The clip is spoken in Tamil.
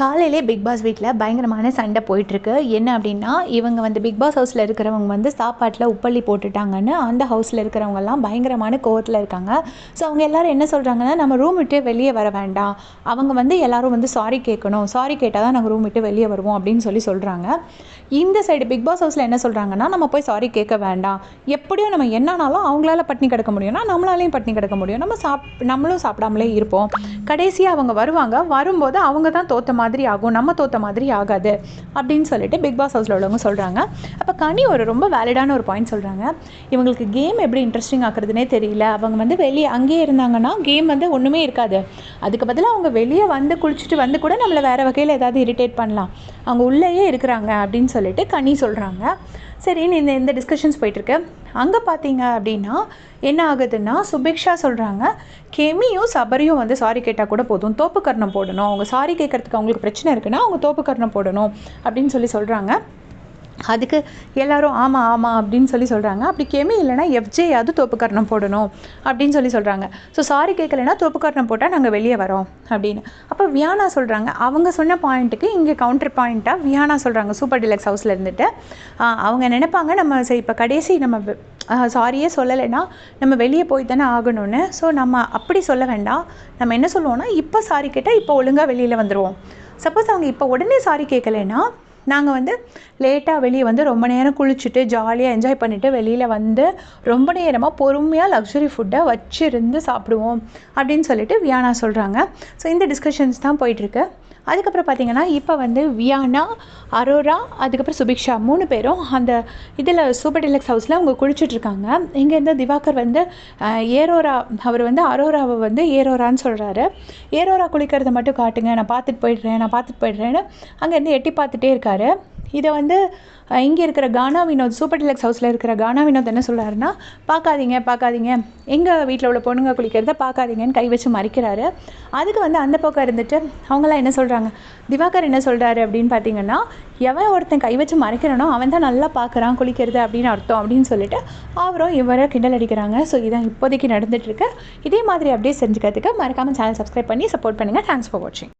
காலையிலே பிக் பாஸ் வீட்டில் பயங்கரமான சண்டை போயிட்டுருக்கு. என்ன அப்படின்னா, இவங்க வந்து பிக் பாஸ் ஹவுஸில் இருக்கிறவங்க வந்து சாப்பாட்டில் உப்பள்ளி போட்டுட்டாங்கன்னு அந்த ஹவுஸில் இருக்கிறவங்கலாம் பயங்கரமான கோவத்தில் இருக்காங்க. ஸோ அவங்க எல்லாரும் என்ன சொல்கிறாங்கன்னா, நம்ம ரூம் விட்டு வெளியே வர வேண்டாம், அவங்க வந்து எல்லாரும் வந்து சாரி கேட்கணும், சாரி கேட்டால் தான் நாங்கள் ரூம் விட்டு வெளியே வருவோம் அப்படின்னு சொல்கிறாங்க. இந்த சைடு பிக் பாஸ் ஹவுஸில் என்ன சொல்கிறாங்கன்னா, நம்ம போய் சாரி கேட்க வேண்டாம், எப்படியும் நம்ம என்னன்னாலும் அவங்களால பட்டினி கிடக்க முடியும்னா நம்மளாலையும் பட்டினி கிடக்க முடியும், நம்மளும் சாப்பிடாமலே இருப்போம், கடைசியாக அவங்க வரும்போது அவங்க தான் தோற்ற மாதிரி ஆகும், நம்ம தோற்ற மாதிரி ஆகாது அப்படின்னு சொல்லிட்டு பிக் பாஸ் ஹவுஸில் உள்ளவங்க சொல்கிறாங்க. அப்போ கனி ஒரு ரொம்ப வேலிடான ஒரு பாயிண்ட் சொல்கிறாங்க. இவங்களுக்கு கேம் எப்படி இன்ட்ரெஸ்டிங் ஆக்குறதுனே தெரியல, அவங்க வந்து வெளியே அங்கேயே இருந்தாங்கன்னா கேம் வந்து ஒன்றுமே இருக்காது, அதுக்கு பதிலாக அவங்க வெளியே வந்து குளிச்சுட்டு வந்து கூட நம்மளை வேறு வகையில் ஏதாவது இரிட்டேட் பண்ணலாம், அவங்க உள்ளேயே இருக்கிறாங்க அப்படின்னு சொல்லிட்டு கனி சொல்கிறாங்க. சரின்னு இந்த டிஸ்கஷன்ஸ் போயிட்டுருக்கு. அங்கே பார்த்தீங்க அப்படின்னா என்ன ஆகுதுன்னா, சுபிக்ஷா சொல்கிறாங்க, கெமியும் சபரியும் வந்து சாரி கேட்டால் கூட போதும், தோப்பு கர்ணம் போடணும், அவங்க சாரி கேட்குறதுக்கு அவங்களுக்கு பிரச்சனை இருக்குன்னா அவங்க தோப்பு கர்ணம் போடணும் அப்படின்னு சொல்கிறாங்க. அதுக்கு எல்லாரும் ஆமாம் ஆமாம் அப்படின்னு சொல்கிறாங்க. அப்படி கெமி இல்லைனா எஃப்ஜேயாவது தோப்புக்கரணம் போடணும் அப்படின்னு சொல்கிறாங்க. ஸோ சாரி கேட்கலைன்னா தோப்புக்கரணம் போட்டால் நாங்கள் வெளியே வரோம் அப்படின்னு. அப்போ வியானா சொல்கிறாங்க, அவங்க சொன்ன பாயிண்ட்டுக்கு இங்கே கவுண்டர் பாயிண்ட்டாக வியானா சொல்கிறாங்க, சூப்பர் டிலக்ஸ் ஹவுஸில் இருந்துட்டு அவங்க நினைப்பாங்க நம்ம இப்போ கடைசி நம்ம சாரியே சொல்லலைன்னா நம்ம வெளியே போய் தானே ஆகணும்னு. ஸோ நம்ம அப்படி சொல்ல வேண்டாம், நம்ம என்ன சொல்லுவோம்னா இப்போ சாரி கேட்டால் இப்போ ஒழுங்காக வெளியில் வந்துடுவோம். சப்போஸ் அவங்க இப்போ உடனே சாரி கேட்கலைன்னா நாங்கள் வந்து லேட்டாக வெளியே வந்து ரொம்ப நேரம் குளிச்சுட்டு ஜாலியாக என்ஜாய் பண்ணிவிட்டு வெளியில் வந்து ரொம்ப நேரமாக பொறுமையாக லக்ஸுரி ஃபுட்டை வச்சிருந்து சாப்பிடுவோம் அப்படின்னு சொல்லிட்டு வியானா சொல்கிறாங்க. ஸோ இந்த டிஸ்கஷன்ஸ் தான் போயிட்டுருக்கு. அதுக்கப்புறம் பார்த்திங்கன்னா இப்போ வந்து வியானா, அரோரா, அதுக்கப்புறம் சுபிக்ஷா 3 பேரும் அந்த இதில் சூப்பர் டிலக்ஸ் ஹவுஸில் அவங்க குளிச்சுட்ருக்காங்க. இங்கேருந்து திவாகர் வந்து ஏரோரா, அவர் வந்து அரோராவை வந்து ஏரோரான்னு சொல்கிறாரு. ஏரோரா குளிக்கிறத மட்டும் காட்டுங்க, நான் பார்த்துட்டு போயிடுறேன்னு அங்கேருந்து எட்டி பார்த்துட்டே இருக்காரு. இதை வந்து இங்கே இருக்கிற கானா வினோத், சூப்பர் டிலக்ஸ் ஹவுஸில் இருக்கிற கானா வினோத் என்ன சொல்கிறாருன்னா, பார்க்காதீங்க எங்கள் வீட்டில் உள்ள பொண்ணுங்க குளிக்கிறத பார்க்காதீங்கன்னு கை வச்சு மறிக்கிறாரு. அதுக்கு வந்து அந்த பக்கம் இருந்துட்டு அவங்களாம் என்ன சொல்கிறாங்க, திவாகர் என்ன சொல்கிறாரு அப்படின்னு பார்த்தீங்கன்னா, எவன் ஒருத்தன் கை வச்சு மறைக்கிறானோ அவன் தான் நல்லா பார்க்குறான் குளிக்கிறது அப்படின்னு அர்த்தம் அப்படின்னு சொல்லிட்டு அவரும் இவரை கிண்டல் அடிக்கிறாங்க. ஸோ இதான் இப்போதைக்கு நடந்துகிட்ருக்கு. இதே மாதிரி அப்படியே செஞ்சுக்கிறதுக்கு மறக்காமல் சேனல் சப்ஸ்கிரைப் பண்ணி சப்போர்ட் பண்ணுங்கள். தேங்க்ஸ் ஃபார் வாட்சிங்.